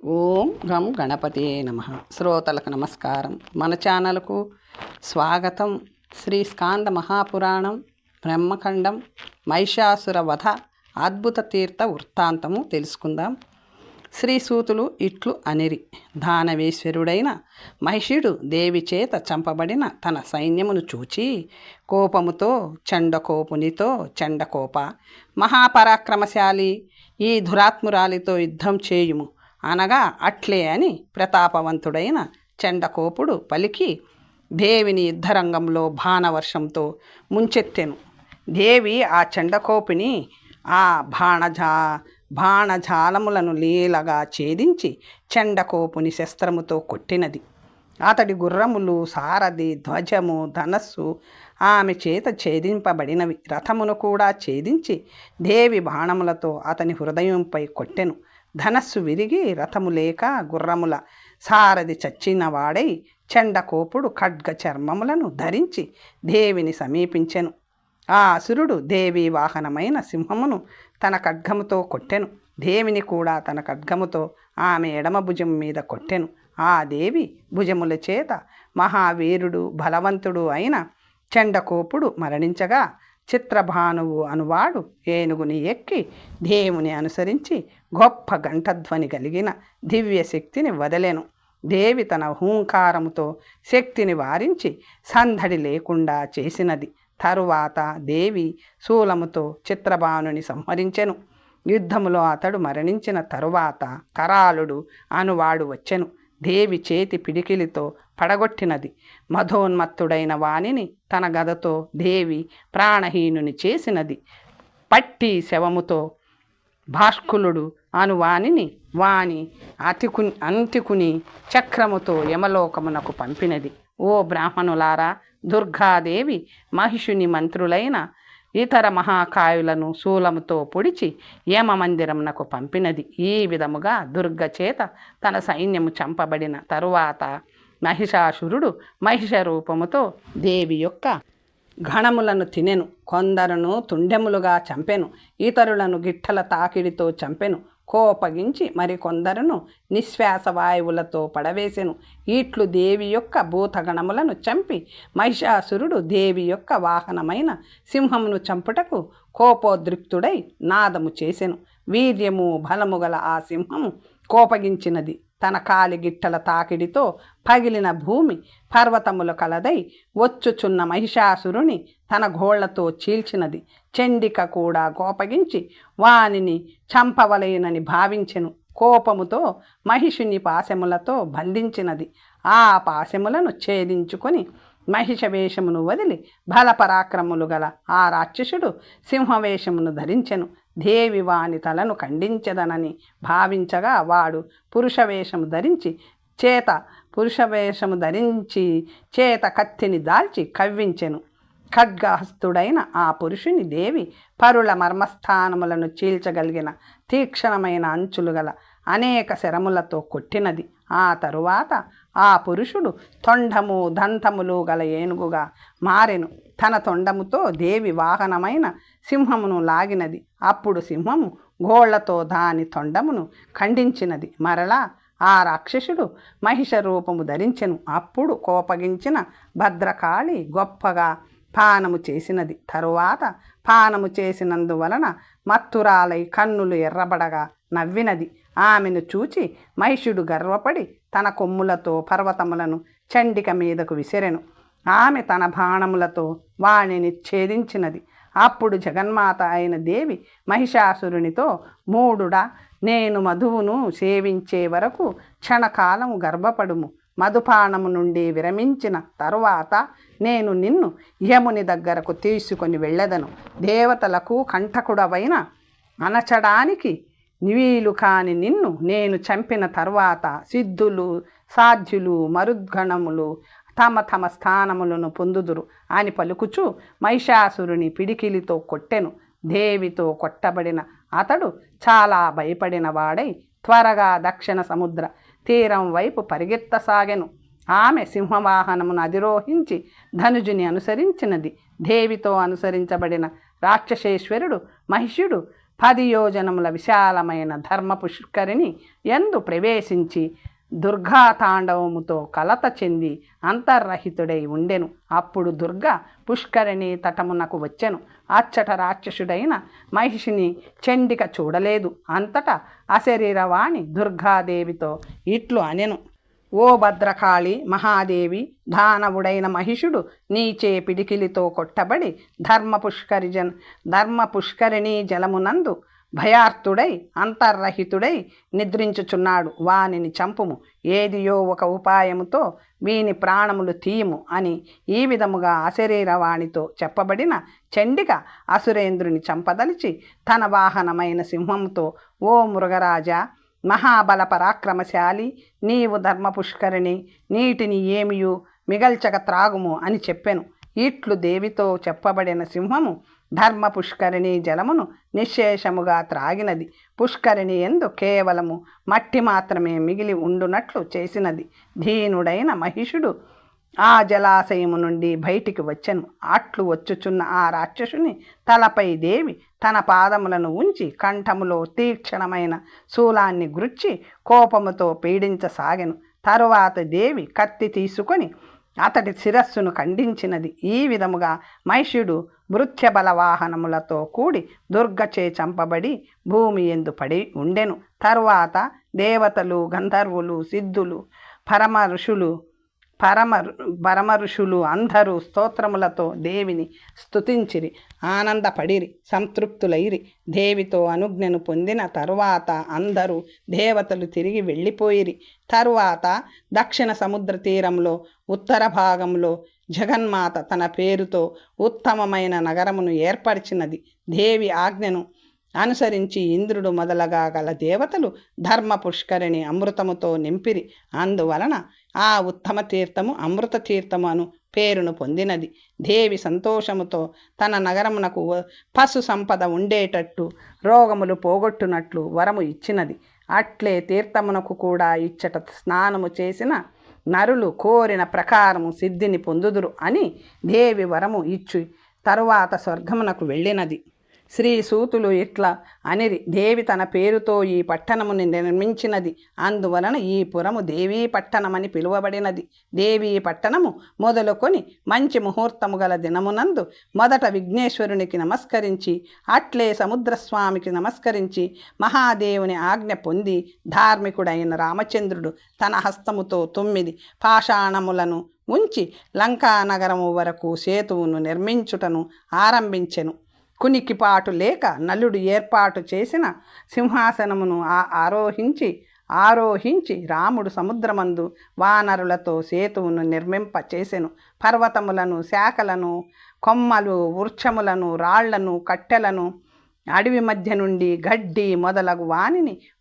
ఓం గం గణపతియే నమః. శ్రోతలకు నమస్కారం. మన ఛానల్కు స్వాగతం. శ్రీ స్కాంద మహాపురాణం బ్రహ్మఖండం మహిషాసుర వధ అద్భుత తీర్థ వృత్తాంతము తెలుసుకుందాం. శ్రీసూతులు ఇట్లు అనిరి: దానవేశ్వరుడైన మహిషుడు దేవి చేత చంపబడిన తన సైన్యమును చూచి కోపముతో చండకోపునితో, చండకోప మహాపరాక్రమశాలి, ఈ దురాత్మురాలితో యుద్ధం చేయుము అనగా అట్లే అని ప్రతాపవంతుడైన చండకోపుడు పలికి దేవిని యుద్ధరంగంలో బాణవర్షంతో ముంచెత్తెను. దేవి ఆ చండకోపుని ఆ బాణజాలములను లీలగా ఛేదించి చండకోపుని శస్త్రముతో కొట్టినది. అతడి గుర్రములు, సారథి, ధ్వజము, ధనస్సు ఆమె చేత ఛేదింపబడినవి. రథమును కూడా ఛేదించి దేవి బాణములతో అతని హృదయంపై కొట్టెను. ధనస్సు విరిగి రథము లేక గుర్రముల సారథి చచ్చినవాడై చండకోపుడు ఖడ్గ చర్మములను ధరించి దేవిని సమీపించెను. ఆ అసురుడు దేవి వాహనమైన సింహమును తన ఖడ్గముతో కొట్టెను. దేవిని కూడా తన ఖడ్గముతో ఆమె ఎడమ భుజం మీద కొట్టెను. ఆ దేవి భుజముల చేత మహావీరుడు బలవంతుడు అయిన చండకోపుడు మరణించగా చిత్రభానువు అనువాడు ఏనుగుని ఎక్కి దేవుని అనుసరించి గొప్ప గంటధ్వని కలిగిన దివ్య శక్తిని వదలెను. దేవి తన హూంకారముతో శక్తిని వారించి సందడి లేకుండా చేసినది. తరువాత దేవి శూలముతో చిత్రభానుని సంహరించెను. యుద్ధములో అతడు మరణించిన తరువాత కరాలుడు అనువాడు వచ్చెను. దేవి చేతి పిడికిలితో పడగొట్టినది. మధోన్మత్తుడైన వానిని తన గదతో దేవి ప్రాణహీనుని చేసినది. పట్టి శవముతో భాష్కులుడు అనువానిని వాని అంటికుని చక్రముతో యమలోకమునకు పంపినది. ఓ బ్రాహ్మణులారా, దుర్గాదేవి మహిషుని మంత్రులైన ఇతర మహాకాయులను శూలముతో పొడిచి యమ మందిరమునకు పంపినది. ఈ విధముగా దుర్గ చేత తన సైన్యము చంపబడిన తరువాత మహిషాసురుడు మహిష రూపముతో దేవి యొక్క గణములను తినెను. కొందరును తుండెములుగా చంపెను. ఇతరులను గిట్టల తాకిడితో చంపెను. కోపగించి మరికొందరును నిశ్వాస వాయువులతో పడవేసెను. ఇట్లు దేవి యొక్క భూతగణములను చంపి మహిషాసురుడు దేవి యొక్క వాహనమైన సింహమును చంపుటకు కోపోద్రిక్తుడై నాదము చేసెను. వీర్యము బలము గల ఆ సింహము కోపగించినది. తన కాలి గిట్టల తాకిడితో పగిలిన భూమి పర్వతములు కలదై వచ్చుచున్న మహిషాసురుని తన గోళ్లతో చీల్చినది. చండిక కూడా కోపగించి వానిని చంపవలెనని భావించెను. కోపముతో మహిషుని పాశములతో బంధించినది. ఆ పాశములను ఛేదించుకొని మహిషవేషమును వదిలి బలపరాక్రములు గల ఆ రాక్షసుడు సింహవేషమును ధరించెను. దేవి వాని తలను ఖండించదనని భావించగా వాడు పురుషవేషము ధరించి చేత కత్తిని దాల్చి కవ్వించెను. ఖడ్గహస్తుడైన ఆ పురుషుని దేవి పరుల మర్మస్థానములను చీల్చగలిగిన తీక్షణమైన అంచులు గల అనేక శరములతో కొట్టినది. ఆ తరువాత ఆ పురుషుడు తొండము దంతములు గల ఏనుగుగా మారెను. తన తొండముతో దేవి వాహనమైన సింహమును లాగినది. అప్పుడు సింహము గోళ్లతో దాని తొండమును ఖండించినది. మరలా ఆ రాక్షసుడు మహిష రూపము ధరించెను. అప్పుడు కోపగించిన భద్రకాళి గొప్పగా పానము చేసినది. తరువాత పానము చేసినందువలన మత్తురాలై కన్నులు ఎర్రబడగా నవ్వినది. ఆమెను చూచి మహిషుడు గర్వపడి తన కొమ్ములతో పర్వతములను చండిక మీదకు విసిరెను. ఆమె తన బాణములతో వాణిని ఛేదించినది. అప్పుడు జగన్మాత అయిన దేవి మహిషాసురునితో, మూడుడా, నేను మధువును సేవించే వరకు క్షణకాలము గర్భపడుము. మధుపానము నుండి విరమించిన తరువాత నేను నిన్ను యముని దగ్గరకు తీసుకొని వెళ్ళెదను. దేవతలకు కంటకుడవైన అనచడానికి వీలు కాని నిన్ను నేను చంపిన తరువాత సిద్ధులు, సాధ్యులు, మరుద్గణములు తమ తమ స్థానములను పొందుదురు అని పలుకుచు మహిషాసురుని పిడికిలితో కొట్టెను. దేవితో కొట్టబడిన అతడు చాలా భయపడిన వాడై త్వరగా దక్షిణ సముద్ర తీరం వైపు పరిగెత్తసాగెను. ఆమె సింహవాహనమును అధిరోహించి ధనుజుని అనుసరించినది. దేవితో అనుసరించబడిన రాక్షసేశ్వరుడు మహిషుడు 10 యోజనముల విశాలమైన ధర్మ పుష్కరిణి యందు ప్రవేశించి దుర్గాతాండవముతో కలత చెంది అంతర్రహితుడై ఉండెను. అప్పుడు దుర్గ పుష్కరిణి తటమునకు వచ్చెను. అచ్చట రాక్షసుడైన మహిషిని చండిక చూడలేదు. అంతటా అశరీరవాణి దుర్గాదేవితో ఇట్లు అనెను: ఓ భద్రకాళి మహాదేవి, దానవుడైన మహిషుడు నీచే పిడికిలితో కొట్టబడి ధర్మ పుష్కరిణీ జలమునందు భయార్తుడై అంతర్రహితుడై నిద్రించుచున్నాడు. వానిని చంపుము, ఏదియో ఒక ఉపాయముతో వీని ప్రాణములు తీయము అని ఈ విధముగా అశరీరవాణితో చెప్పబడిన చండిక అసురేంద్రుని చంపదలిచి తన వాహనమైన సింహముతో, ఓ మృగరాజా, మహాబల పరాక్రమశాలి, నీవు ధర్మపుష్కరిణి నీటిని ఏమియు మిగల్చక త్రాగుము అని చెప్పెను. ఇట్లు దేవితో చెప్పబడిన సింహము ధర్మ పుష్కరిణి జలమును నిశ్శేషముగా త్రాగినది. పుష్కరిణి యందు కేవలము మట్టి మాత్రమే మిగిలి ఉండునట్లు చేసినది. ధీనుడైన మహిషుడు ఆ జలాశయము నుండి బయటికి వచ్చెను. అట్లు వచ్చుచున్న ఆ రాక్షసుని తలపై దేవి తన పాదములను ఉంచి కంఠములో తీక్షణమైన శూలాన్ని గుర్చి కోపముతో పీడించసాగెను. తరువాత దేవి కత్తి తీసుకొని అతడి శిరస్సును ఖండించినది. ఈ విధముగా మహిషుడు భృత్యబల వాహనములతో కూడి దుర్గచే చంపబడి భూమి యందు పడి ఉండెను. తరువాత దేవతలు, గంధర్వులు, సిద్ధులు, పరమ ఋషులు అందరూ స్తోత్రములతో దేవిని స్తుతించిరి, ఆనందపడిరి, సంతృప్తులైరి. దేవితో అనుజ్ఞను పొందిన తరువాత అందరూ దేవతలు తిరిగి వెళ్ళిపోయిరి. తరువాత దక్షిణ సముద్ర తీరంలో ఉత్తర భాగంలో జగన్మాత తన పేరుతో ఉత్తమమైన నగరమును ఏర్పరిచినది. దేవి ఆజ్ఞను అనుసరించి ఇంద్రుడు మొదలగా గల దేవతలు ధర్మ పుష్కరిణి అమృతముతో నింపిరి. అందువలన ఆ ఉత్తమ తీర్థము అమృత తీర్థము అను పేరును పొందినది. దేవి సంతోషముతో తన నగరమునకు పశు సంపద ఉండేటట్టు, రోగములు పోగొట్టునట్లు వరము ఇచ్చినది. అట్లే తీర్థమునకు కూడా ఇచ్చట స్నానము చేసిన నరులు కోరిన ప్రకారము సిద్ధిని పొందుదురు అని దేవి వరము ఇచ్చు తరువాత స్వర్గమునకు వెళ్ళినది. శ్రీ సూతులు ఇట్లా అనిరి: దేవి తన పేరుతో ఈ పట్టణముని నిర్మించినది, అందువలన ఈ పురము దేవీ పట్టణమని పిలువబడినది. దేవీ పట్టణము మొదలుకొని మంచి ముహూర్తము గల దినమునందు మొదట విఘ్నేశ్వరునికి నమస్కరించి, అట్లే సముద్రస్వామికి నమస్కరించి మహాదేవుని ఆజ్ఞ పొంది ధార్మికుడైన రామచంద్రుడు తన హస్తముతో 9 పాషాణములను ఉంచి లంకానగరము వరకు సేతువును నిర్మించుటను ఆరంభించెను. కునికిపాటు లేక నలుడు ఏర్పాటు చేసిన సింహాసనమును ఆరోహించి రాముడు సముద్రమందు వానరులతో సేతువును నిర్మింపచేసెను. పర్వతములను, శాఖలను, కొమ్మలు, వృక్షములను, రాళ్లను, కట్టెలను, అడవి మధ్య నుండి గడ్డి మొదలగు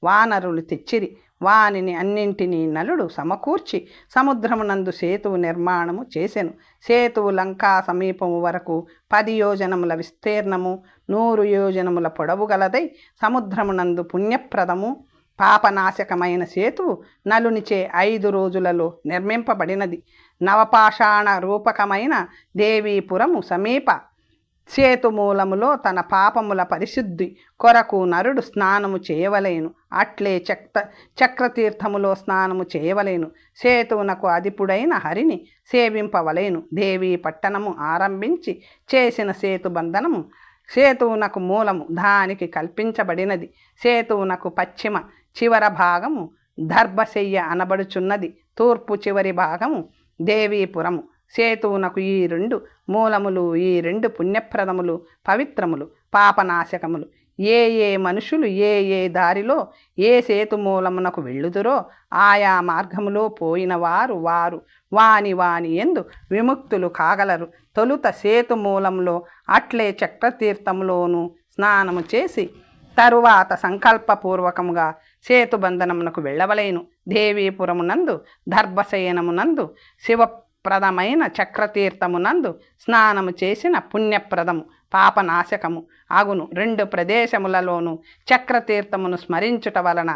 వానరులు తెచ్చిరి. వానిని అన్నింటినీ నలుడు సమకూర్చి సముద్రమునందు సేతువు నిర్మాణము చేసెను. సేతువు లంకా సమీపము వరకు 10 యోజనముల విస్తీర్ణము, 100 యోజనముల పొడవు గలదై సముద్రమునందు పుణ్యప్రదము పాపనాశకమైన సేతువు నలునిచే 5 రోజులలో నిర్మింపబడినది. నవపాషాణ రూపకమైన దేవీపురము సమీప సేతుమూలములో తన పాపముల పరిశుద్ధి కొరకు నరుడు స్నానము చేయవలేను. అట్లే చక్రతీర్థములో స్నానము చేయవలేను. సేతువునకు అధిపుడైన హరిని సేవింపవలేను. దేవీ పట్టణము ఆరంభించి చేసిన సేతుబంధనము సేతువునకు మూలము దానికి కల్పించబడినది. సేతువునకు పశ్చిమ చివర భాగము దర్భశయ్య అనబడుచున్నది. తూర్పు చివరి భాగము దేవీపురము. సేతువునకు ఈ 2 మూలములు, ఈ 2 పుణ్యప్రదములు, పవిత్రములు, పాపనాశకములు. ఏ మనుషులు ఏ దారిలో ఏ సేతు మూలమునకు వెళ్ళుదురో ఆయా మార్గములో పోయిన వారు వాని యందు విముక్తులు కాగలరు. తొలుత సేతు మూలంలో అట్లే చక్రతీర్థములోను స్నానము చేసి తరువాత సంకల్పపూర్వకముగా సేతుబంధనమునకు వెళ్ళవలేను. దేవీపురమునందు దర్భశయనమునందు శివప్రదమైన చక్రతీర్థమునందు స్నానము చేసిన పుణ్యప్రదము పాపనాశకము అగును. 2 ప్రదేశములలోనూ చక్రతీర్థమును స్మరించుట వలన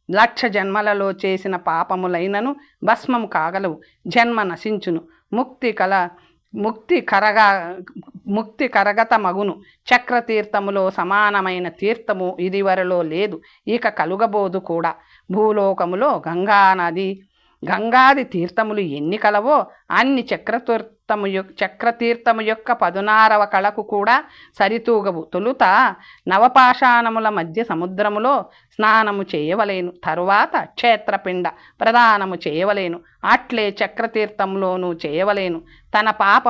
1,00,000 జన్మలలో చేసిన పాపములైనను భస్మము కాగలవు. జన్మ నశించును. ముక్తి ముక్తి కరగత మగును. చక్రతీర్థములో సమానమైన తీర్థము ఇదివరలో లేదు, ఇక కలుగబోదు కూడా. భూలోకములో గంగాది తీర్థములు ఎన్ని కలవో అన్ని చక్రతీర్థము యొక్క 16వ కళకు కూడా సరితూగవు. తొలుత నవపాషాణముల మధ్య సముద్రములో స్నానము చేయవలేను, తరువాత క్షేత్రపిండ ప్రదానము చేయవలేను, అట్లే చక్రతీర్థంలోనూ చేయవలేను. తన పాప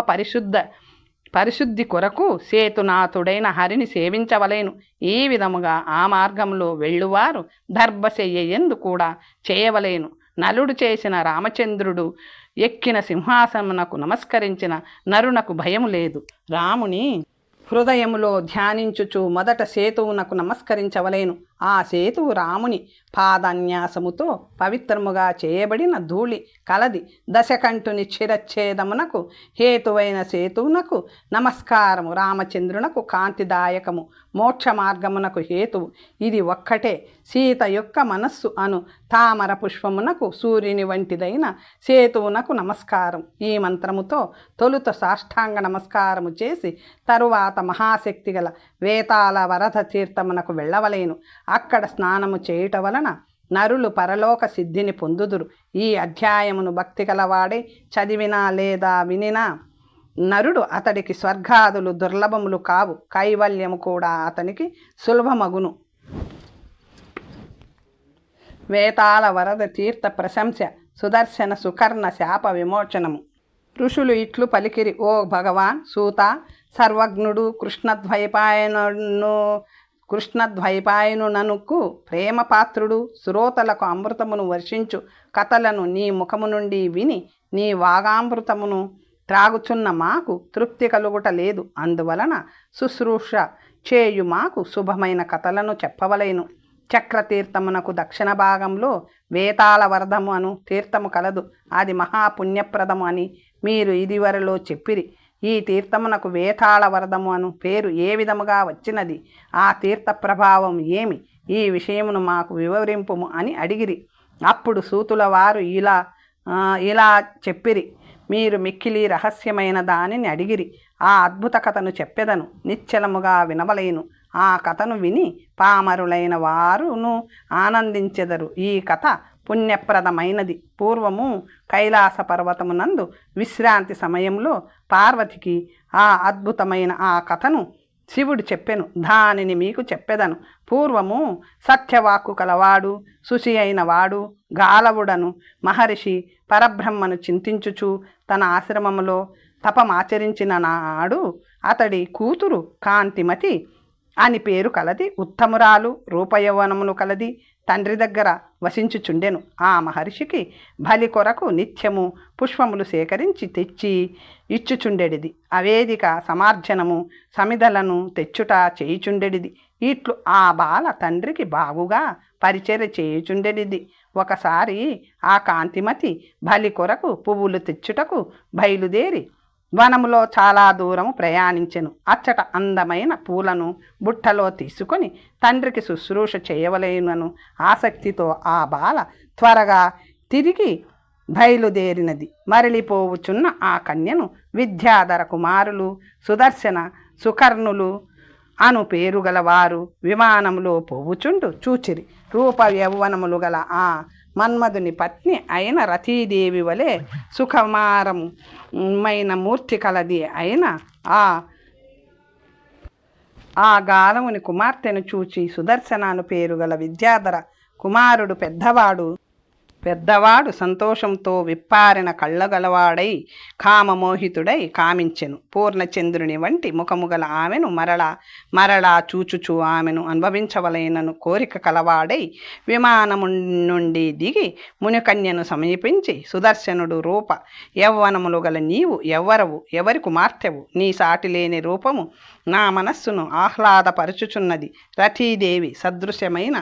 పరిశుద్ధి కొరకు సేతునాథుడైన హరిని సేవించవలేను. ఈ విధముగా ఆ మార్గంలో వెళ్ళువారు దర్భశయ్యందు కూడా చేయవలేను. నలుడు చేసిన రామచంద్రుడు ఎక్కిన సింహాసనమునకు నమస్కరించిన నరునకు భయము లేదు. రాముని హృదయములో ధ్యానించుచు మొదట సేతువునకు నమస్కరించవలేను. ఆ సేతువు రాముని పాదన్యాసముతో పవిత్రముగా చేయబడిన ధూళి కలది. దశకంఠుని శిరచ్ఛేదమునకు హేతువైన సేతువునకు నమస్కారము. రామచంద్రునకు కాంతిదాయకము, మోక్ష మార్గమునకు హేతువు ఇది ఒక్కటే. సీత యొక్క మనస్సు అను తామర పుష్పమునకు సూర్యుని వంటిదైన సేతువునకు నమస్కారం. ఈ మంత్రముతో తొలుత సాష్టాంగ నమస్కారము చేసి తరువాత మహాశక్తి గల వేతాల వరద తీర్థమునకు వెళ్ళవలేను. అక్కడ స్నానము చేయుట వలన నరులు పరలోక సిద్ధిని పొందుదురు. ఈ అధ్యాయమును భక్తి గలవాడే చదివినా లేదా వినినా నరుడు అతడికి స్వర్గాదులు దుర్లభములు కావు, కైవల్యము కూడా అతనికి సులభమగును. వేతాళ వరద తీర్థ ప్రశంస సుదర్శన సుకర్ణ శాప విమోచనము. ఋషులు ఇట్లు పలికిరి: ఓ భగవాన్ సూత, సర్వజ్ఞుడు కృష్ణద్వైపాయనునకు ప్రేమపాత్రుడు, శ్రోతలకు అమృతమును వర్షించు కథలను నీ ముఖము నుండి విని నీ వాగామృతమును త్రాగుచున్న మాకు తృప్తి కలుగుట లేదు. అందువలన శుశ్రూష చేయు మాకు శుభమైన కథలను చెప్పవలేను. చక్రతీర్థమునకు దక్షిణ భాగంలో వేతాళ వరదము అను తీర్థము కలదు. అది మహాపుణ్యప్రదము అని మీరు ఇదివరలో చెప్పిరి. ఈ తీర్థమునకు వేతాళ వరదము అను పేరు ఏ విధముగా వచ్చినది? ఆ తీర్థ ప్రభావం ఏమి? ఈ విషయమును మాకు వివరింపుము అని అడిగిరి. అప్పుడు సూతుల వారు ఇలా చెప్పిరి: మీరు మిక్కిలి రహస్యమైన దానిని అడిగిరి. ఆ అద్భుత కథను చెప్పెదను, నిశ్చలముగా వినవలేను. ఆ కథను విని పామరులైన వారును ఆనందించెదరు. ఈ కథ పుణ్యప్రదమైనది. పూర్వము కైలాస పర్వతమునందు విశ్రాంతి సమయంలో పార్వతికి ఆ అద్భుతమైన ఆ కథను శివుడు చెప్పెను. దానిని మీకు చెప్పెదను. పూర్వము సత్యవాక్కు కలవాడు, శుచి అయిన వాడు గాలవుడను మహర్షి పరబ్రహ్మను చింతించుచు తన ఆశ్రమములో తపమాచరించిన నాడు అతడి కూతురు కాంతిమతి అని పేరు కలది, ఉత్తమురాలు, రూపయౌవనములు కలది, తండ్రి దగ్గర వసించుచుండెను. ఆ మహర్షికి బలి కొరకు నిత్యము పుష్పములు సేకరించి తెచ్చి ఇచ్చుచుండెడిది. అవేదిక సమార్జనము సమిధలను తెచ్చుట చేయుచుండెడిది. ఇట్లు ఆ బాల తండ్రికి బాగుగా పరిచర్య చేయుచుండెడిది. ఒకసారి ఆ కాంతిమతి బలి కొరకు పువ్వులు తెచ్చుటకు బయలుదేరి వనములో చాలా దూరము ప్రయాణించెను. అచ్చట అందమైన పూలను బుట్టలో తీసుకొని తండ్రికి శుశ్రూష చేయవలేనను ఆసక్తితో ఆ బాల త్వరగా తిరిగి బయలుదేరినది. మరలిపోవుచున్న ఆ కన్యను విద్యాధర కుమారులు సుదర్శన సుకర్ణులు అను పేరు గలవారు విమానములో పోవుచుండు చూచిరి. రూప యౌవనములు గల ఆ మన్మధుని పత్ని అయిన రతీదేవి వలె సుకుమారమైన మూర్తి కలది అయిన ఆ గాలముని కుమార్తెను చూచి సుదర్శనాను పేరు గల విద్యాధర కుమారుడు పెద్దవాడు సంతోషంతో విప్పారిన కళ్ళగలవాడై కామమోహితుడై కామించెను. పూర్ణచంద్రుని వంటి ముఖము గల ఆమెను మరలా చూచుచూ ఆమెను అనుభవించవలెనను కోరిక కలవాడై విమానము నుండి దిగి మునికన్యను సమీపించి, సుదర్శనుడు రూప యౌవనములు గల నీవు ఎవ్వరవు? ఎవరి కుమార్తెవు? నీ సాటి లేని రూపము నా మనస్సును ఆహ్లాదపరచుచున్నది. రతీదేవి సదృశ్యమైన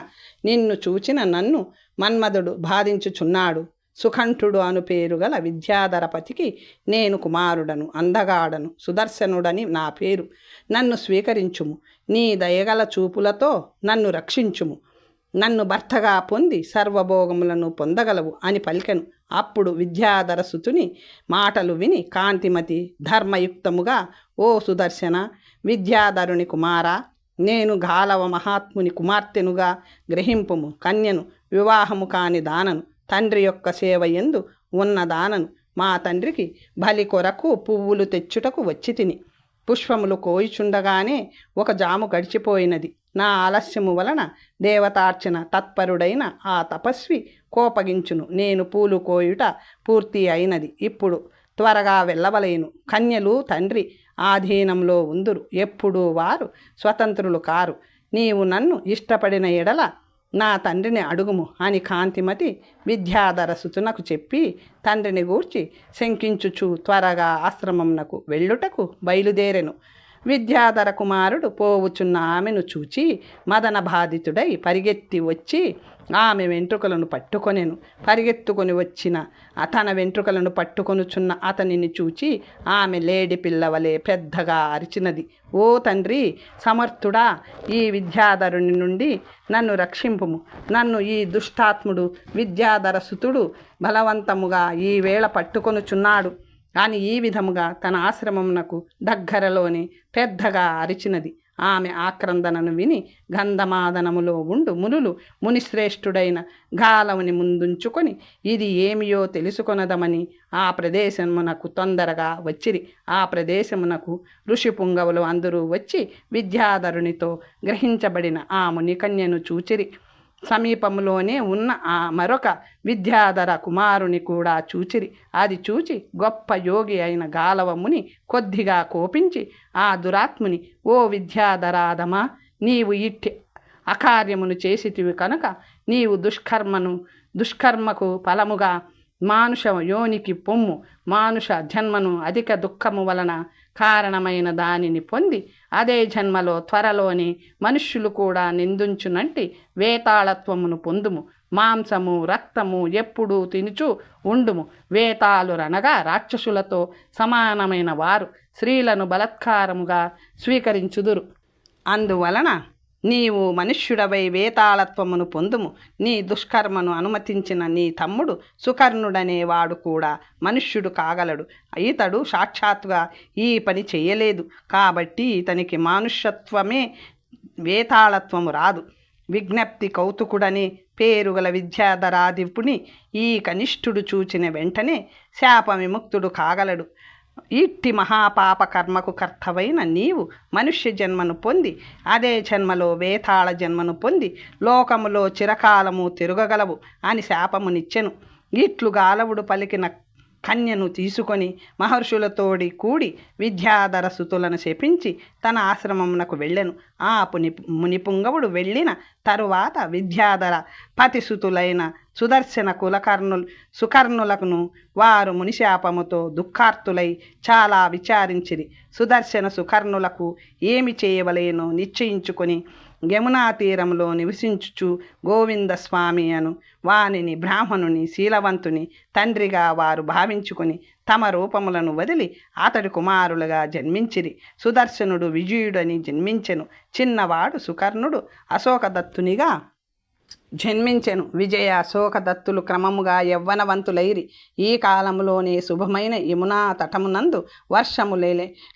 నిన్ను చూచిన నన్ను మన్మధుడు బాధించుచున్నాడు. సుకంఠుడు అను పేరు గల విద్యాధరపతికి నేను కుమారుడను, అందగాడను, సుదర్శనుడని నా పేరు. నన్ను స్వీకరించుము, నీ దయగల చూపులతో నన్ను రక్షించుము. నన్ను భర్తగా పొంది సర్వభోగములను పొందగలవు అని పలికెను. అప్పుడు విద్యాధర సుతుని మాటలు విని కాంతిమతి ధర్మయుక్తముగా, ఓ సుదర్శన, విద్యాధరుని కుమారా, నేను గాలవ మహాత్ముని కుమార్తెనుగా గ్రహింపుము. కన్యను, వివాహము కాని దానను, తండ్రి యొక్క సేవ యందు ఉన్న దానను. మా తండ్రికి బలి కొరకు పువ్వులు తెచ్చుటకు వచ్చి తిని పుష్పములు కోయిచుండగానే ఒక జాము గడిచిపోయినది. నా ఆలస్యము వలన దేవతార్చన తత్పరుడైన ఆ తపస్వి కోపగించును. నేను పూలు కోయుట పూర్తి అయినది. ఇప్పుడు త్వరగా వెళ్ళవలేను. కన్యలు తండ్రి ఆధీనంలో ఉందురు. ఎప్పుడూ వారు స్వతంత్రులు కారు. నీవు నన్ను ఇష్టపడిన ఎడల నా తండ్రిని అడుగుము అని కాంతిమతి విద్యాధర సుతునకు చెప్పి తండ్రిని గూర్చి శంకించుచు త్వరగా ఆశ్రమంనకు వెళ్ళుటకు బయలుదేరెను. విద్యాధర కుమారుడు పోవుచున్న ఆమెను చూచి మదన బాధితుడై పరిగెత్తి వచ్చి ఆమె వెంట్రుకలను పట్టుకొనెను. పరిగెత్తుకొని వచ్చిన తన వెంట్రుకలను పట్టుకొనుచున్న అతనిని చూచి ఆమె లేడి పిల్లవలే పెద్దగా అరిచినది. ఓ తండ్రి సమర్థుడా, ఈ విద్యాధరుని నుండి నన్ను రక్షింపుము. నన్ను ఈ దుష్టాత్ముడు విద్యాధర సుతుడు బలవంతముగా ఈ వేళ పట్టుకొనుచున్నాడు అని ఈ విధముగా తన ఆశ్రమమునకు దగ్గరలోనే పెద్దగా అరిచినది. ఆమె ఆక్రందనను విని గంధమాదనములో ఉండు మునులు మునిశ్రేష్ఠుడైన గాలవుని ముందుంచుకొని ఇది ఏమియో తెలుసుకొనదమని ఆ ప్రదేశమునకు తొందరగా వచ్చిరి. ఆ ప్రదేశమునకు ఋషి పుంగవులు అందరూ వచ్చి విద్యాధరునితో గ్రహించబడిన ఆ మునికన్యను చూచిరి. సమీపంలోనే ఉన్న ఆ మరొక విద్యాధర కుమారుని కూడా చూచిరి. అది చూచి గొప్ప యోగి అయిన గాలవముని కొద్దిగా కోపించి ఆ దురాత్ముని, ఓ విద్యాధరాధమా, నీవు ఇట్టి అకార్యమును చేసితివి కనుక నీవు దుష్కర్మకు ఫలముగా మానుష యోనికి పొమ్ము. మానుష జన్మను అధిక దుఃఖము వలన కారణమైన దానిని పొంది అదే జన్మలో త్వరలోని మనుష్యులు కూడా నిందించునంటి వేతాళత్వమును పొందుము. మాంసము రక్తము ఎప్పుడూ తినుచు ఉండుము. వేతాలు రనగా రాక్షసులతో సమానమైన వారు స్త్రీలను బలత్కారముగా స్వీకరించుదురు. అందువలన నీవు మనుష్యుడవై వేతాళత్వమును పొందుము. నీ దుష్కర్మను అనుమతించిన నీ తమ్ముడు సుకర్ణుడనేవాడు కూడా మనుష్యుడు కాగలడు. ఇతడు సాక్షాత్తుగా ఈ పని చేయలేదు కాబట్టి ఇతనికి మానుష్యత్వమే వేతాళత్వము రాదు. విజ్ఞప్తి కౌతుకుడని పేరుగల విద్యాధరాధిపుని ఈ కనిష్ఠుడు చూచిన వెంటనే శాప విముక్తుడు కాగలడు. ఇట్టి మహాపాప కర్మకు కర్తవైన నీవు మనుష్య జన్మను పొంది అదే జన్మలో వేతాళ జన్మను పొంది లోకములో చిరకాలము తిరగగలవు అని శాపమునిచ్చెను. ఇట్లు గాలవుడు పలికిన కన్యను తీసుకొని మహర్షులతోడి కూడి విద్యాధర సుతులను శపించి తన ఆశ్రమమునకు వెళ్ళెను. ఆ మునిపుంగవుడు వెళ్ళిన తరువాత విద్యాధర పతిసుతులైన సుదర్శన సుకర్ణులకును వారు మునిశాపముతో దుఃఖార్తులై చాలా విచారించిరి. సుదర్శన సుకర్ణులకు ఏమి చేయవలేనో నిశ్చయించుకొని యమునా తీరంలో నివసించుచు గోవిందస్వామి అను వానిని బ్రాహ్మణుని శీలవంతుని తండ్రిగా వారు భావించుకొని తమ రూపములను వదిలి అతడి కుమారులుగా జన్మించిరి. సుదర్శనుడు విజయుడని జన్మించెను. చిన్నవాడు సుకర్ణుడు అశోకదత్తునిగా జన్మించెను. విజయ అశోకదత్తులు క్రమముగా యవ్వనవంతులైరి. ఈ కాలంలోనే శుభమైన యమునా తటమునందు వర్షము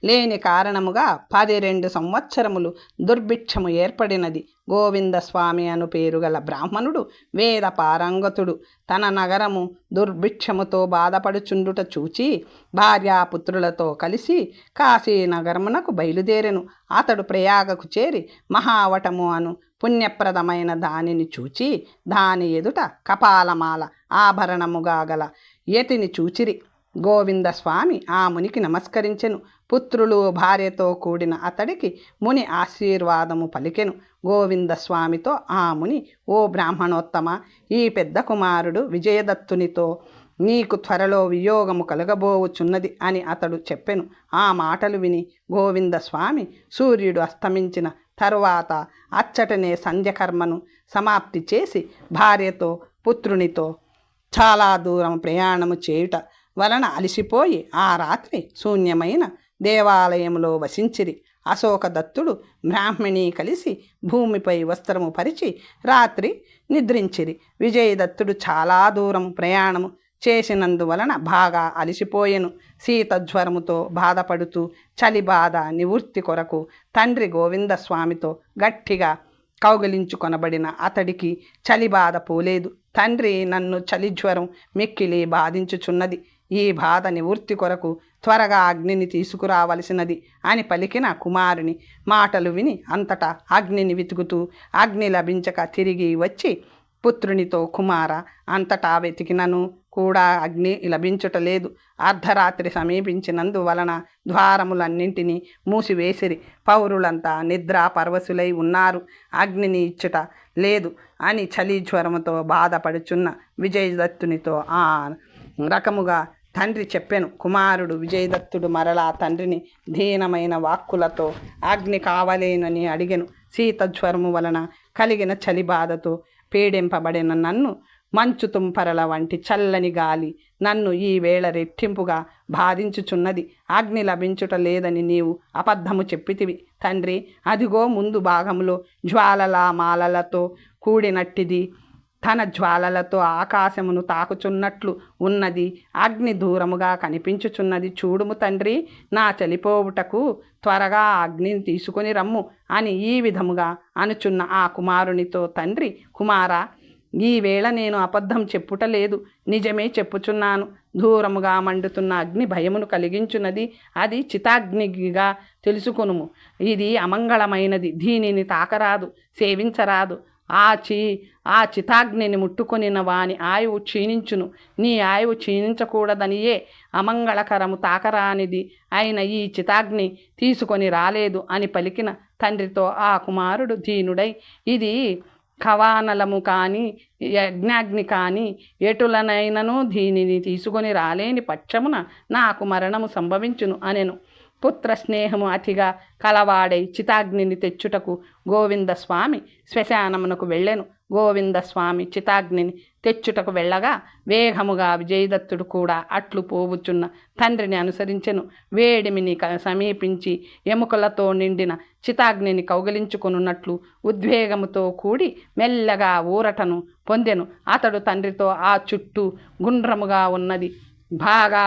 లేని కారణముగా 12 సంవత్సరములు దుర్భిక్షము ఏర్పడినది. గోవిందస్వామి అను పేరుగల బ్రాహ్మణుడు వేద పారంగతుడు తన నగరము దుర్భిక్షముతో బాధపడుచుండుట చూచి భార్యాపుత్రులతో కలిసి కాశీనగరమునకు బయలుదేరెను. అతడు ప్రయాగకు చేరి మహావటము అను పుణ్యప్రదమైన దానిని చూచి దాని ఎదుట కపాలమాల ఆభరణముగా గల యతిని చూచిరి. గోవిందస్వామి ఆ మునికి నమస్కరించెను. పుత్రులు భార్యతో కూడిన అతడికి ముని ఆశీర్వాదము పలికెను. గోవిందస్వామితో ఆ ముని, ఓ బ్రాహ్మణోత్తమ, ఈ పెద్ద కుమారుడు విజయదత్తునితో నీకు త్వరలో వియోగము కలగబోవుచున్నది అని అతడు చెప్పెను. ఆ మాటలు విని గోవిందస్వామి సూర్యుడు అస్తమించిన తరువాత అచ్చటనే సంధ్యకర్మను సమాప్తి చేసి భార్యతో పుత్రునితో చాలా దూరం ప్రయాణము చేయుట వలన అలసిపోయి ఆ రాత్రి శూన్యమైన దేవాలయంలో వసించిరి. అశోకదత్తుడు బ్రాహ్మణి కలిసి భూమిపై వస్త్రము పరిచి రాత్రి నిద్రించిరి. విజయదత్తుడు చాలా దూరం ప్రయాణము చేసినందువలన బాగా అలసిపోయెను. శీతజ్వరముతో బాధపడుతూ చలి బాధ నివృత్తి కొరకు తండ్రి గోవిందస్వామితో గట్టిగా కౌగిలించుకొనబడిన అతడికి చలి బాధ పోలేదు. తండ్రి, నన్ను చలిజ్వరం మిక్కిలి బాధించుచున్నది, ఈ బాధ నివృత్తి కొరకు త్వరగా అగ్నిని తీసుకురావలసినది అని పలికిన కుమారుని మాటలు విని అంతటా అగ్నిని వెతుకుతూ అగ్ని లభించక తిరిగి వచ్చి పుత్రునితో, కుమార, అంతటా వెతికినను కూడా అగ్ని లభించుటలేదు. అర్ధరాత్రి సమీపించినందువలన ద్వారములన్నింటినీ మూసివేసిరి. పౌరులంతా నిద్రా పరవశులై ఉన్నారు. అగ్నిని ఇచ్చుట లేదు అని చలి జ్వరముతో బాధపడుచున్న విజయదత్తునితో ఆ రకముగా తండ్రి చెప్పెను. కుమారుడు విజయదత్తుడు మరలా తండ్రిని దీనమైన వాక్కులతో అగ్ని కావలేనని అడిగెను. శీతజ్వరము వలన కలిగిన చలి బాధతో పీడింపబడిన నన్ను మంచు తుంపరల వంటి చల్లని గాలి నన్ను ఈ వేళ రెట్టింపుగా బాధించుచున్నది. అగ్ని లభించుట లేదని నీవు అబద్ధము చెప్పితివి తండ్రి. అదిగో ముందు భాగంలో జ్వాలల మాలలతో కూడినట్టిది, తన జ్వాలలతో ఆకాశమును తాకుచున్నట్లు ఉన్నది. అగ్ని దూరముగా కనిపించుచున్నది. చూడుము తండ్రి, నా చలిపోవుటకు త్వరగా అగ్నిని తీసుకొని రమ్ము అని ఈ విధముగా అనుచున్న ఆ కుమారునితో తండ్రి, కుమారా, ఈ వేళ నేను అబద్ధం చెప్పుటలేదు, నిజమే చెప్పుచున్నాను. దూరముగా మండుతున్న అగ్ని భయమును కలిగించున్నది. అది చితాగ్నిగా తెలుసుకొనుము. ఇది అమంగళమైనది, దీనిని తాకరాదు, సేవించరాదు. ఆ చితాగ్నిని ముట్టుకొనిన వాని ఆయువు క్షీణించును. నీ ఆయువు క్షీణించకూడదనియే అమంగళకరము తాకరానిది అయిన ఈ చితాగ్ని తీసుకొని రాలేదు అని పలికిన తండ్రితో ఆ కుమారుడు దీనుడై, ఇది కవానలము కానీ యజ్ఞాగ్ని కానీ ఎటులనైనను దీనిని తీసుకొని రాలేని పక్షమున నాకు మరణము సంభవించును అనెను. పుత్ర స్నేహము అతిగా కలవాడై చితాగ్నిని తెచ్చుటకు గోవిందస్వామి శ్మశానమునకు వెళ్ళెను. గోవిందస్వామి చితాగ్నిని తెచ్చుటకు వెళ్ళగా వేగముగా విజయదత్తుడు కూడా అట్లు పోవుచున్న తండ్రిని అనుసరించెను. వేడిమిని సమీపించి ఎముకలతో నిండిన చితాగ్నిని కౌగిలించుకొనున్నట్లు ఉద్వేగముతో కూడి మెల్లగా ఊరటను పొందెను. అతడు తండ్రితో, ఆ చుట్టూ గుండ్రముగా ఉన్నది, బాగా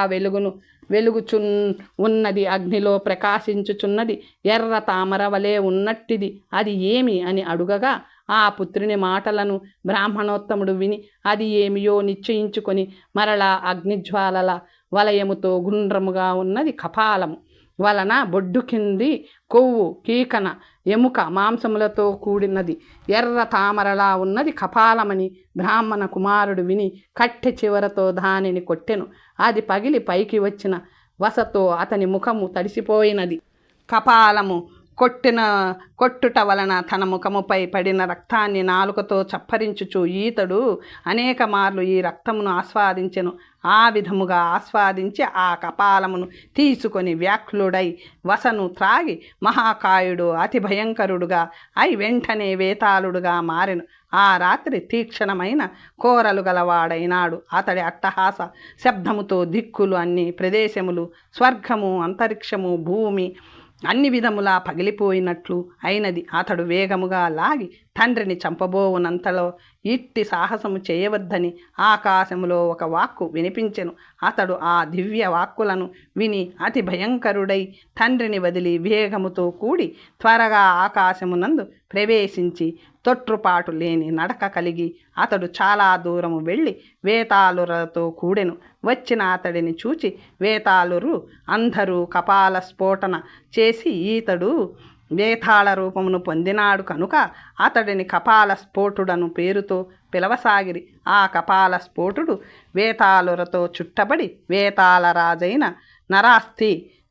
ఉన్నది, అగ్నిలో ప్రకాశించుచున్నది, ఎర్ర తామర వలె ఉన్నట్టిది, అది ఏమి అని అడుగగా ఆ పుత్రుని మాటలను బ్రాహ్మణోత్తముడు విని అది ఏమియో నిశ్చయించుకొని మరలా అగ్నిజ్వాలల వలయముతో గుండ్రముగా ఉన్నది కపాలము వలన బొడ్డు కింది కొవ్వు, కీకన, ఎముక, మాంసములతో కూడినది, ఎర్ర తామరలా ఉన్నది కపాలమని బ్రాహ్మణ కుమారుడు విని కట్టె చివరతో దానిని కొట్టెను. అది పగిలి పైకి వచ్చిన వసతో అతని ముఖము తడిసిపోయినది. కపాలము కొట్టుట వలన తన ముఖముపై పడిన రక్తాన్ని నాలుకతో చప్పరించుచు ఈతడు అనేక మార్లు ఈ రక్తమును ఆస్వాదించెను. ఆ విధముగా ఆస్వాదించి ఆ కపాలమును తీసుకొని వ్యాకులుడై వసను త్రాగి మహాకాయుడు అతి భయంకరుడుగా అయి వెంటనే వేతాళుడుగా మారెను. ఆ రాత్రి తీక్షణమైన కోరలు గలవాడైనాడు. అతడి అట్టహాస శబ్దముతో దిక్కులు, అన్ని ప్రదేశములు, స్వర్గము, అంతరిక్షము, భూమి అన్ని విధములా పగిలిపోయినట్లు అయినది. అతడు వేగముగా లాగి తండ్రిని చంపబోవునంతలో ఇట్టి సాహసము చేయవద్దని ఆకాశములో ఒక వాక్కు వినిపించెను. అతడు ఆ దివ్య వాక్కులను విని అతి భయంకరుడై తండ్రిని వదిలి వేగముతో కూడి త్వరగా ఆకాశమునందు ప్రవేశించి తొట్రుపాటు లేని నడక కలిగి అతడు చాలా దూరము వెళ్ళి వేతాళురతో కూడెను. వచ్చిన అతడిని చూచి వేతాళురు అందరూ కపాల స్ఫోటన చేసి ఈతడు వేతాళ రూపమును పొందినాడు కనుక అతడిని కపాల స్ఫోటుడను పేరుతో పిలవసాగిరి. ఆ కపాల స్ఫోటుడు వేతాళురతో చుట్టబడి వేతాళరాజైన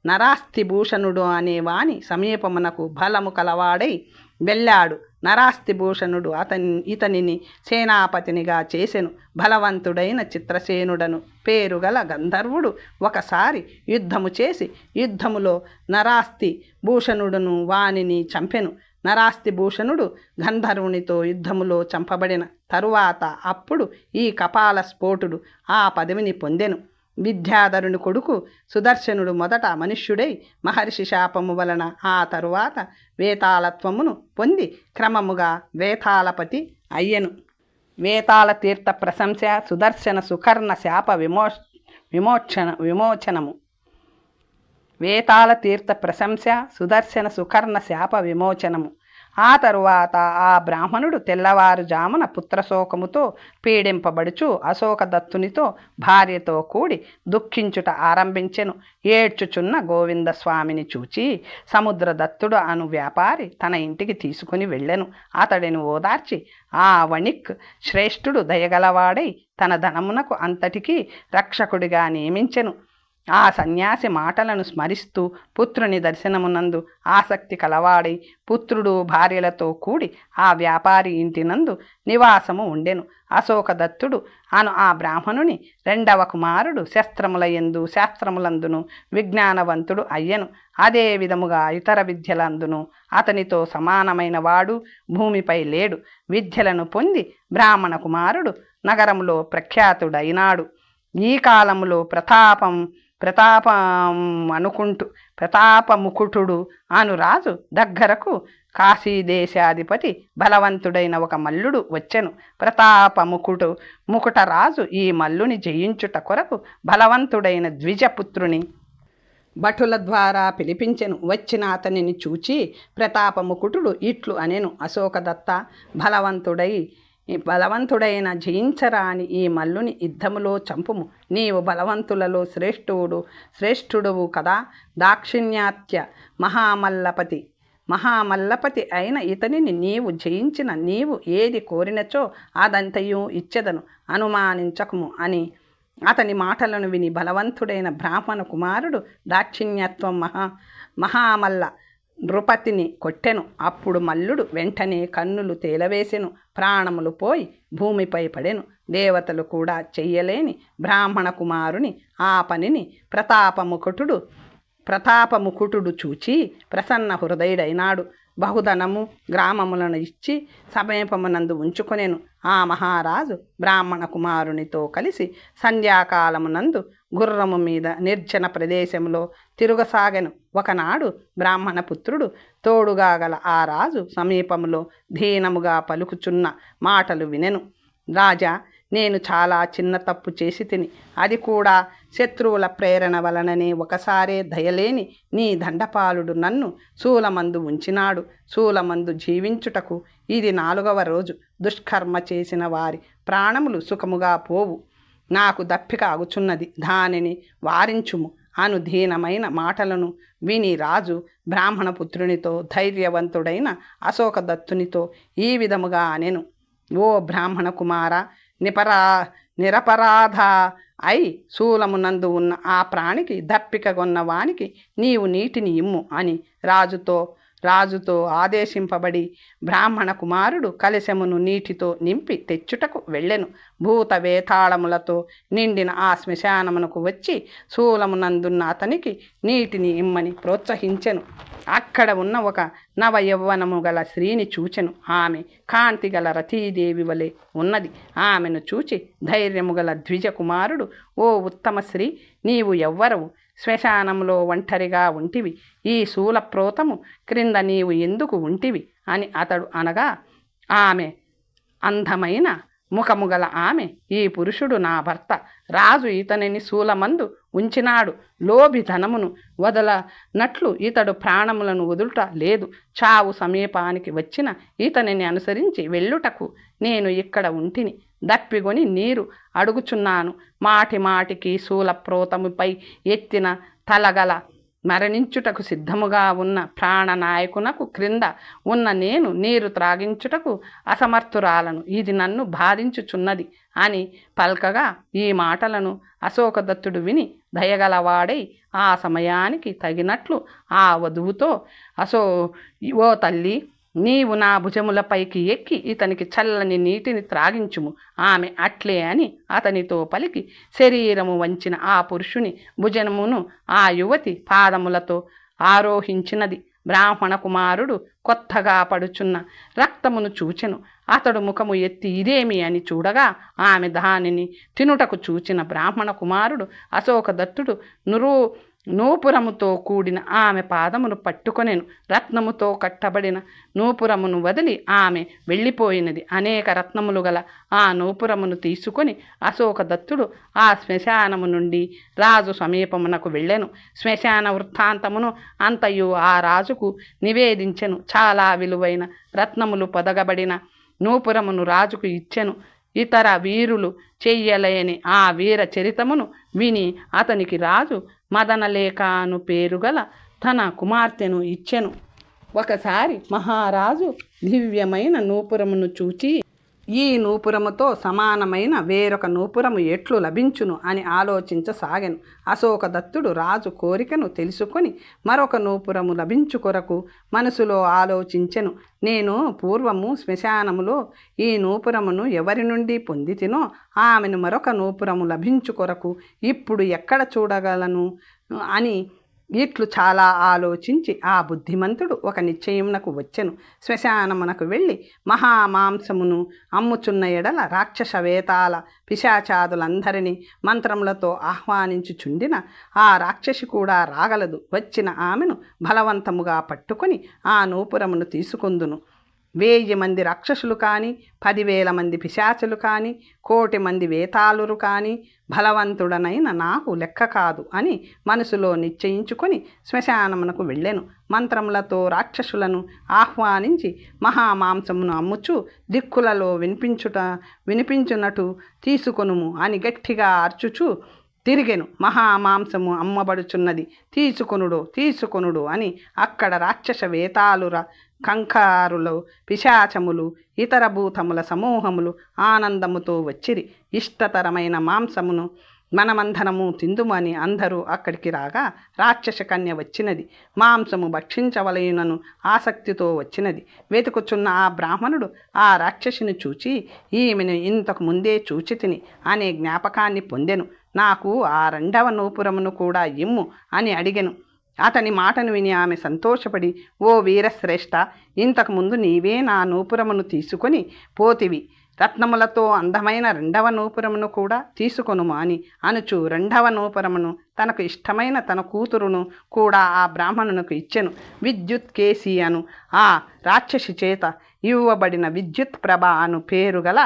నరాస్తి భూషణుడు అనే వాని సమీపమునకు బలము కలవాడై వెళ్ళాడు. నరాస్తి భూషణుడు ఇతనిని సేనాపతినిగా చేసెను. బలవంతుడైన చిత్రసేనుడను పేరుగల గంధర్వుడు ఒకసారి యుద్ధము చేసి యుద్ధములో నరాస్తి భూషణుడును వానిని చంపెను. నరాస్తి భూషణుడు గంధర్వునితో యుద్ధములో చంపబడిన తరువాత అప్పుడు ఈ కపాల స్ఫోటుడు ఆ పదవిని పొందెను. విద్యాధరుని కొడుకు సుదర్శనుడు మొదట మనుష్యుడై మహర్షి శాపము వలన ఆ తరువాత వేతాళత్వమును పొంది క్రమముగా వేతాళపతి అయ్యెను. వేతాళ తీర్థ ప్రశంస సుదర్శన సుకర్ణ శాప విమోచనము. వేతాళ తీర్థ ప్రశంస సుదర్శన సుకర్ణ శాప విమోచనము. ఆ తరువాత ఆ బ్రాహ్మణుడు తెల్లవారుజామున పుత్రశోకముతో పీడింపబడుచు అశోకదత్తునితో భార్యతో కూడి దుఃఖించుట ఆరంభించెను. ఏడ్చుచున్న గోవిందస్వామిని చూచి సముద్రదత్తుడు అను వ్యాపారి తన ఇంటికి తీసుకుని వెళ్ళెను. అతడిని ఓదార్చి ఆ వణిక్ శ్రేష్ఠుడు దయగలవాడై తన ధనమునకు అంతటికీ రక్షకుడిగా నియమించెను. ఆ సన్యాసి మాటలను స్మరిస్తూ పుత్రుని దర్శనమునందు ఆసక్తి కలవాడై పుత్రుడు భార్యలతో కూడి ఆ వ్యాపారి ఇంటినందు నివాసము ఉండెను. అశోకదత్తుడు అను ఆ బ్రాహ్మణుని రెండవ కుమారుడు శస్త్రములయందు శాస్త్రములందును విజ్ఞానవంతుడు అయ్యెను. అదే విధముగా ఇతర విద్యలందును అతనితో సమానమైన వాడు భూమిపై లేడు. విద్యలను పొంది బ్రాహ్మణ కుమారుడు నగరములో ప్రఖ్యాతుడైనాడు. ఈ కాలములో ప్రతాపముకుటుడు అను రాజు దగ్గరకు కాశీదేశాధిపతి బలవంతుడైన ఒక మల్లుడు వచ్చెను. ముకుటరాజు ఈ మల్లుని జయించుట కొరకు బలవంతుడైన ద్విజపుత్రుని భటుల ద్వారా పిలిపించెను. వచ్చిన అతనిని చూచి ప్రతాపముకుటుడు ఇట్లు అనెను: అశోకదత్త, బలవంతుడైన జయించరాని ఈ మల్లుని యుద్ధములో చంపుము. నీవు బలవంతులలో శ్రేష్ఠుడువు కదా. దాక్షిణ్యాత్య మహామల్లపతి అయిన ఇతనిని నీవు జయించిన నీవు ఏది కోరినచో అదంతయు ఇచ్చెదను, అనుమానించకుము అని అతని మాటలను విని బలవంతుడైన బ్రాహ్మణ కుమారుడు దాక్షిణ్యత్వం మహామల్ల నృపతిని కొట్టెను. అప్పుడు మల్లుడు వెంటనే కన్నులు తేలవేసెను, ప్రాణములు పోయి భూమిపై పడెను. దేవతలు కూడా చెయ్యలేని బ్రాహ్మణ కుమారుని ఆ పనిని ప్రతాపముకుటుడు చూచి ప్రసన్న హృదయుడైనాడు. బహుధనము గ్రామములను ఇచ్చి సమీపమునందు ఉంచుకొనెను. ఆ మహారాజు బ్రాహ్మణ కుమారునితో కలిసి సంధ్యాకాలమునందు గుర్రము మీద నిర్జన ప్రదేశంలో తిరుగసాగెను. ఒకనాడు బ్రాహ్మణ పుత్రుడు తోడుగా గల ఆ రాజు సమీపములో దీనముగా పలుకుచున్న మాటలు వినెను. రాజా, నేను చాలా చిన్న తప్పు చేసి తిని, అది కూడా శత్రువుల ప్రేరణ వలననే. ఒకసారే దయలేని నీ దండపాలుడు నన్ను శూలమందు ఉంచినాడు. శూలమందు జీవించుటకు ఇది 4వ రోజు. దుష్కర్మ చేసిన వారి ప్రాణములు సుఖముగా పోవు. నాకు దప్పిక అగుచున్నది, దానిని వారించుము అను దీనమైన మాటలను విని రాజు బ్రాహ్మణ పుత్రునితో ధైర్యవంతుడైన అశోకదత్తునితో ఈ విధముగా అనెను: ఓ బ్రాహ్మణ కుమార, నిరపరాధ అయి శూలమునందు ఉన్న ఆ ప్రాణికి దప్పిక గొన్నవానికి నీవు నీటిని ఇమ్ము అని రాజుతో ఆదేశింపబడి బ్రాహ్మణ కుమారుడు కలశమును నీటితో నింపి తెచ్చుటకు వెళ్ళెను. భూత వేతాళములతో నిండిన ఆ శ్మశానమునకు వచ్చి శూలమునందున్న అతనికి నీటిని ఇమ్మని ప్రోత్సహించెను. అక్కడ ఉన్న ఒక నవ యవ్వనము గల స్త్రీని చూచెను. ఆమె కాంతి గల రతీదేవి వలె ఉన్నది. ఆమెను చూచి ధైర్యము గల ద్విజ కుమారుడు: ఓ ఉత్తమ స్త్రీ, నీవు ఎవ్వరవు? శ్మశానంలో ఒంటరిగా ఉంటివి. ఈ శూలప్రోతము క్రింద నీవు ఎందుకు ఉంటివి అని అతడు అనగా, ఆమె అందమైన ముఖము గల ఆమె: ఈ పురుషుడు నా భర్త. రాజు ఇతనిని శూలమందు ఉంచినాడు. లోభి ధనమును వదలనట్లు ఇతడు ప్రాణములను వదులుట లేదు. చావు సమీపానికి వచ్చిన ఇతనిని అనుసరించి వెళ్ళుటకు నేను ఇక్కడ ఉంటిని. దప్పిగొని నీరు అడుగుచున్నాను. మాటి మాటికి శూలప్రోతముపై ఎత్తిన తలగల మరణించుటకు సిద్ధముగా ఉన్న ప్రాణనాయకునకు క్రింద ఉన్న నేను నీరు త్రాగించుటకు అసమర్థురాలను. ఇది నన్ను బాధించుచున్నది అని పల్కగా ఈ మాటలను అశోకదత్తుడు విని దయగలవాడై ఆ సమయానికి తగినట్లు ఆ వధువుతో: ఓ తల్లి, నీవు నా భుజములపైకి ఎక్కి ఇతనికి చల్లని నీటిని త్రాగించుము. ఆమె అట్లే అని అతనితో పలికి శరీరము వంచిన ఆ పురుషుని భుజమును ఆ యువతి పాదములతో ఆరోహించినది. బ్రాహ్మణ కుమారుడు కొత్తగా పడుచున్న రక్తమును చూచెను. అతడు ముఖము ఎత్తి ఇదేమి అని చూడగా ఆమె దానిని తినుటకు చూచిన బ్రాహ్మణ కుమారుడు అశోకదత్తుడు నూపురముతో కూడిన ఆమె పాదమును పట్టుకొనెను. రత్నముతో కట్టబడిన నూపురమును వదిలి ఆమె వెళ్ళిపోయినది. అనేక రత్నములు గల ఆ నూపురమును తీసుకొని అశోకదత్తుడు ఆ శ్మశానము నుండి రాజు సమీపమునకు వెళ్ళెను. శ్మశాన వృత్తాంతమును అంతయు ఆ రాజుకు నివేదించెను. చాలా విలువైన రత్నములు పొదగబడిన నూపురమును రాజుకు ఇచ్చెను. ఇతర వీరులు చెయ్యలేని ఆ వీర చరితమును విని అతనికి రాజు మదనలేఖ అను పేరుగల తన కుమార్తెను ఇచ్చెను. ఒకసారి మహారాజు దివ్యమైన నూపురమును చూచి ఈ నూపురముతో సమానమైన వేరొక నూపురము ఎట్లు లభించును అని ఆలోచించసాగెను. అశోకదత్తుడు రాజు కోరికను తెలుసుకొని మరొక నూపురము లభించు కొరకు మనసులో ఆలోచించెను. నేను పూర్వము శ్మశానములో ఈ నూపురమును ఎవరి నుండి పొందితినో ఆమెను మరొక నూపురము లభించు కొరకు ఇప్పుడు ఎక్కడ చూడగలను అని ఇట్లు చాలా ఆలోచించి ఆ బుద్ధిమంతుడు ఒక నిశ్చయమునకు వచ్చెను. శ్మశానమునకు వెళ్ళి మహామాంసమును అమ్ముచున్న ఎడల రాక్షస వేతాల పిశాచాదులందరినీ మంత్రములతో ఆహ్వానించుచుండిన ఆ రాక్షసి కూడా రాగలదు. వచ్చిన ఆమెను బలవంతముగా పట్టుకొని ఆ నూపురమును తీసుకొందును. 1000 మంది రాక్షసులు కానీ 10,000 మంది పిశాచులు కానీ 1,000,000 మంది వేతాళురు కానీ బలవంతుడనైన నాకు లెక్క కాదు అని మనసులో నిశ్చయించుకొని శ్మశానమునకు వెళ్ళెను. మంత్రములతో రాక్షసులను ఆహ్వానించి మహామాంసమును అమ్ముచు దిక్కులలో వినిపించునట్టు తీసుకొనుము అని గట్టిగా అర్చుచు తిరిగెను. మహామాంసము అమ్మబడుచున్నది, తీసుకొనుడు అని అక్కడ రాక్షస వేతాళుర కంకారులు పిశాచములు ఇతర భూతముల సమూహములు ఆనందముతో వచ్చిరి. ఇష్టతరమైన మాంసమును మనమందరము తిందుమని అందరూ అక్కడికి రాగా రాక్షస కన్య వచ్చినది. మాంసము భక్షించవలయునను ఆసక్తితో వచ్చినది. వెతుకుచున్న ఆ బ్రాహ్మణుడు ఆ రాక్షసిని చూచి ఈమెను ఇంతకు ముందే చూచితిని అనే జ్ఞాపకాన్ని పొందెను. నాకు ఆ 2వ నూపురమును కూడా ఇమ్ము అని అడిగెను. అతని మాటను విని ఆమె సంతోషపడి, ఓ వీరశ్రేష్ఠ, ఇంతకుముందు నీవే నా నూపురమును తీసుకొని పోతివి. రత్నములతో అందమైన 2వ నూపురమును కూడా తీసుకొనుము అని అనుచు 2వ నూపురమును తనకు ఇష్టమైన తన కూతురును కూడా ఆ బ్రాహ్మణునికి ఇచ్చెను. విద్యుత్ కేసి అను ఆ రాక్షసి చేత ఇవ్వబడిన విద్యుత్ ప్రభ అను పేరు గల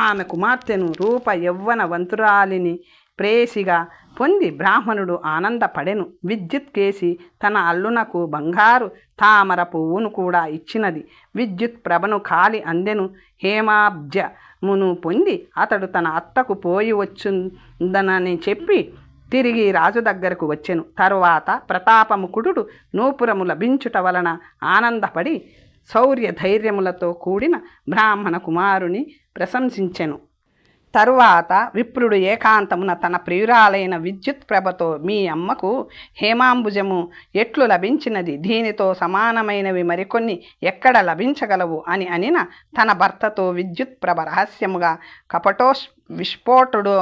ఆమె కుమార్తెను రూప యవ్వన వంతురాలిని ప్రేసిగా పొంది బ్రాహ్మణుడు ఆనందపడెను. విద్యుత్ కేసి తన అల్లునకు బంగారు తామర పువ్వును కూడా ఇచ్చినది. విద్యుత్ ప్రభను కాలి అందెను. హేమాబ్జమును పొంది అతడు తన అత్తకు పోయి వచ్చుందనని చెప్పి తిరిగి రాజు దగ్గరకు వచ్చెను. తరువాత ప్రతాపముకుడు నూపురము లభించుట వలన ఆనందపడి శౌర్య ధైర్యములతో కూడిన బ్రాహ్మణ కుమారుని ప్రశంసించెను. తరువాత విప్రుడు ఏకాంతమున తన ప్రియురాలైన విద్యుత్ ప్రభతో, మీ అమ్మకు హేమాంబుజము ఎట్లు లభించినది? దీనితో సమానమైనవి మరికొన్ని ఎక్కడ లభించగలవు అని అనిన తన భర్తతో విద్యుత్ ప్రభ రహస్యముగా విస్ఫోటుడు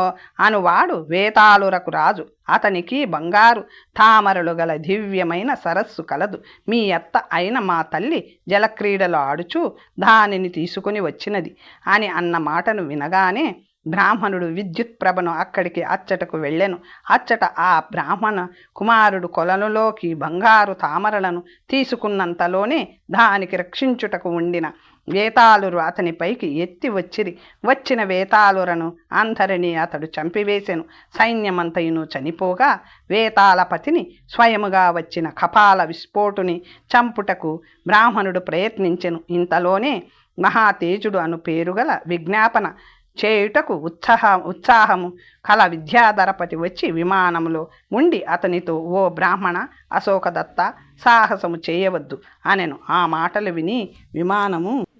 అనువాడు వేతాళురకు రాజు. అతనికి బంగారు తామరలు గల దివ్యమైన సరస్సు కలదు. మీ అత్త అయిన మా తల్లి జలక్రీడలు ఆడుచూ దానిని తీసుకుని వచ్చినది అని అన్న మాటను వినగానే బ్రాహ్మణుడు విద్యుత్ ప్రభను అక్కడికి అచ్చటకు వెళ్ళెను. అచ్చట ఆ బ్రాహ్మణ కుమారుడు కొలనులోకి బంగారు తామరలను తీసుకున్నంతలోనే దానికి రక్షించుటకు ఉండిన వేతాళురు అతనిపైకి ఎత్తి వచ్చిన వేతాళురను అందరినీ అతడు చంపివేసెను. సైన్యమంతయును చనిపోగా వేతాళపతిని స్వయముగా వచ్చిన కపాల విస్ఫోటుని చంపుటకు బ్రాహ్మణుడు ప్రయత్నించెను. ఇంతలోనే మహాతేజుడు అను పేరుగల విజ్ఞాపన చేయుటకు ఉత్సాహము కల విద్యాధరపతి వచ్చి విమానములో ఉండి అతనితో, ఓ బ్రాహ్మణ అశోకదత్త, సాహసము చేయవద్దు అనెను. ఆ మాటలు విని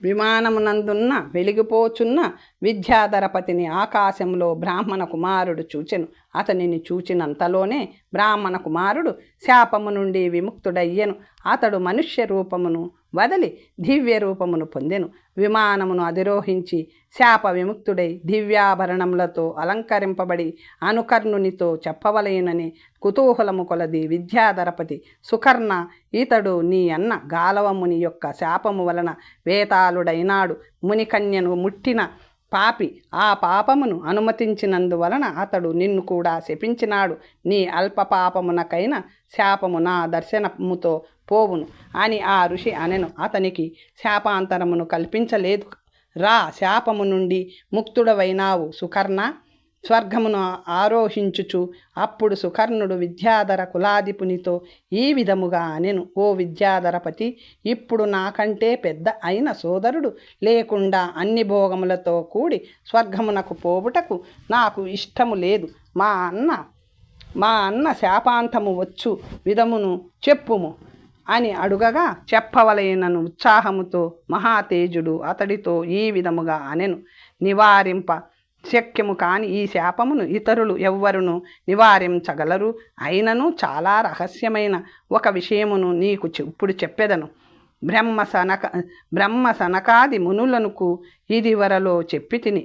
విమానమునందున్న వెలిగిపోచున్న విద్యాధరపతిని ఆకాశంలో బ్రాహ్మణ కుమారుడు చూచెను. అతనిని చూచినంతలోనే బ్రాహ్మణ కుమారుడు శాపము నుండి విముక్తుడయ్యెను. అతడు మనుష్య రూపమును వదలి దివ్య రూపమును పొందెను. విమానమును అధిరోహించి శాప విముక్తుడై దివ్యాభరణములతో అలంకరింపబడి అనుకర్ణునితో చెప్పవలయనని కుతూహలము కొలది విద్యాధరపతి సుకర్ణ, ఇతడు నీ అన్న గాలవముని యొక్క శాపము వలన వేతాళుడైనాడు. మునికన్యను ముట్టిన పాపి ఆ పాపమును అనుమతించినందువలన అతడు నిన్ను కూడా శపించినాడు. నీ అల్ప పాపమునకైన శాపము నా దర్శనముతో పోవును అని ఆ ఋషి అనెను. అతనికి శాపాంతరమును కల్పించలేదు. రా, శాపము నుండి ముక్తుడవైనావు సుకర్ణ, స్వర్గమును ఆరోహించుచు. అప్పుడు సుకర్ణుడు విద్యాధర కులాధిపునితో ఈ విధముగా అనెను. ఓ విద్యాధరపతి, ఇప్పుడు నాకంటే పెద్ద అయిన సోదరుడు లేకుండా అన్ని భోగములతో కూడి స్వర్గమునకు పోవుటకు నాకు ఇష్టము లేదు. మా అన్న శాపాంతము వచ్చు విధమును చెప్పుము అని అడుగగా, చెప్పవలయనను ఉత్సాహముతో మహాతేజుడు అతడితో ఈ విధముగా అనెను. నివారింప శక్యము కాని ఈ శాపమును ఇతరులు ఎవ్వరును నివారించగలరు. అయినను చాలా రహస్యమైన ఒక విషయమును నీకు ఇప్పుడు చెప్పెదను. బ్రహ్మ సనకాది మునులకు ఇది వరలో చెప్పి తిని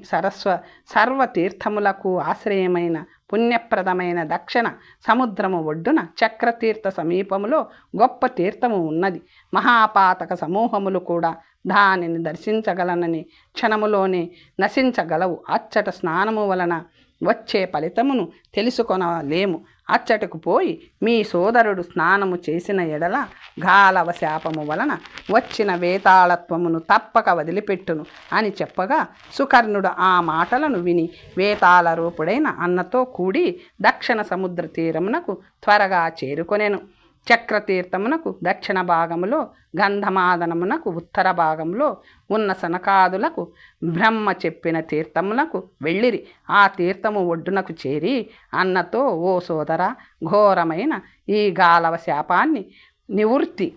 సర్వతీర్థములకు ఆశ్రయమైన పుణ్యప్రదమైన దక్షిణ సముద్రము ఒడ్డున చక్రతీర్థ సమీపములో గొప్ప తీర్థము ఉన్నది. మహాపాతక సమూహములు కూడా దానిని దర్శించగలనని క్షణములోనే నశించగలవు. అచ్చట స్నానము వలన వచ్చే ఫలితమును తెలుసుకొనలేము. అచ్చటకు పోయి మీ సోదరుడు స్నానము చేసిన ఎడల గాలవ శాపము వలన వచ్చిన వేతాళత్వమును తప్పక వదిలిపెట్టును అని చెప్పగా, సుకర్ణుడు ఆ మాటలను విని వేతాళ రూపుడైన అన్నతో కూడి దక్షిణ సముద్ర తీరమునకు త్వరగా చేరుకొనెను. చక్రతీర్థమునకు దక్షిణ భాగములో, గంధమాదనమునకు ఉత్తర భాగంలో ఉన్న సనకాదులకు బ్రహ్మ చెప్పిన తీర్థమునకు వెళ్ళిరి. ఆ తీర్థము ఒడ్డునకు చేరి అన్నతో, ఓ సోదరా, ఘోరమైన ఈ గాలవ శాపాన్ని నివృత్తి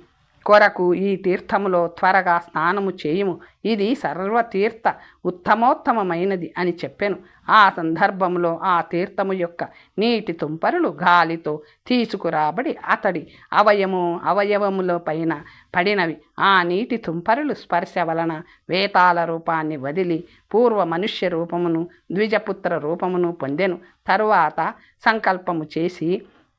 కొరకు ఈ తీర్థములో త్వరగా స్నానము చేయుము. ఇది సర్వతీర్థ ఉత్తమోత్తమైనది అని చెప్పెను. ఆ సందర్భంలో ఆ తీర్థము యొక్క నీటి తుంపరులు గాలితో తీసుకురాబడి అతడి అవయవముల పైన పడినవి. ఆ నీటి తుంపరులు స్పర్శ వలన వేతాళ రూపాన్ని వదిలి పూర్వ మనుష్య రూపమును ద్విజపుత్ర రూపమును పొందెను. తరువాత సంకల్పము చేసి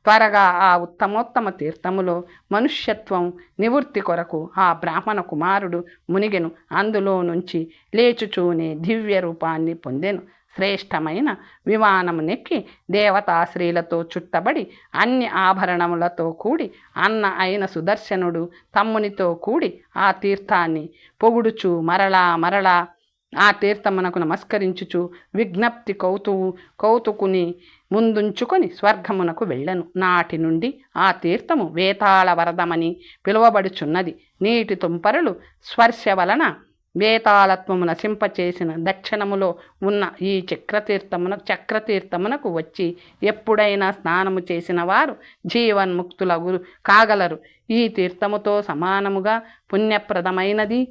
త్వరగా ఆ ఉత్తమోత్తమ తీర్థములో మనుష్యత్వం నివృత్తి కొరకు ఆ బ్రాహ్మణ కుమారుడు మునిగెను. అందులో నుంచి లేచుచూనే దివ్య రూపాన్ని పొందెను. శ్రేష్టమైన విమానము నెక్కి దేవతాశ్రీలతో చుట్టబడి అన్ని ఆభరణములతో కూడి అన్న అయిన సుదర్శనుడు తమ్మునితో కూడి ఆ తీర్థాన్ని పొగుడుచు మరలా ఆ తీర్థమునకు నమస్కరించుచు విజ్ఞప్తి కౌతుకుని ముందుంచుకొని స్వర్గమునకు వెళ్ళను. నాటి నుండి ఆ తీర్థము వేతాళ వరదమని పిలువబడుచున్నది. నీటి తుంపరులు స్పర్శ వలన వేతాళత్వము నశింపచేసిన దక్షిణములో ఉన్న ఈ చక్రతీర్థమునకు వచ్చి ఎప్పుడైనా స్నానము చేసిన వారు జీవన్ముక్తులగు కాగలరు. ఈ తీర్థముతో సమానముగా పుణ్యప్రదమైనది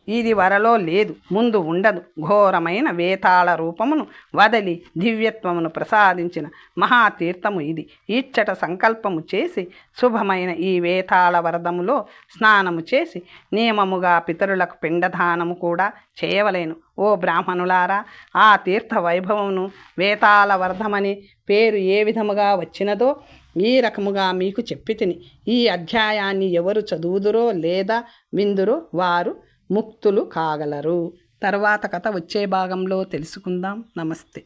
ఇది వరలో లేదు, ముందు ఉండదు. ఘోరమైన వేతాళ రూపమును వదలి దివ్యత్వమును ప్రసాదించిన మహాతీర్థము ఇది. ఇచ్చట సంకల్పము చేసి శుభమైన ఈ వేతాళ వరదములో స్నానము చేసి నియమముగా పితరులకు పిండదానము కూడా చేయవలేను. ఓ బ్రాహ్మణులారా, ఆ తీర్థ వైభవమును వేతాళ వరదమని పేరు ఏ విధముగా వచ్చినదో ఈ రకముగా మీకు చెప్పి తిని. ఈ అధ్యాయాన్ని ఎవరు చదువుదురో లేదా విందురో వారు ముక్తులు కాగలరు. తర్వాత కథ వచ్చే భాగంలో తెలుసుకుందాం. నమస్తే.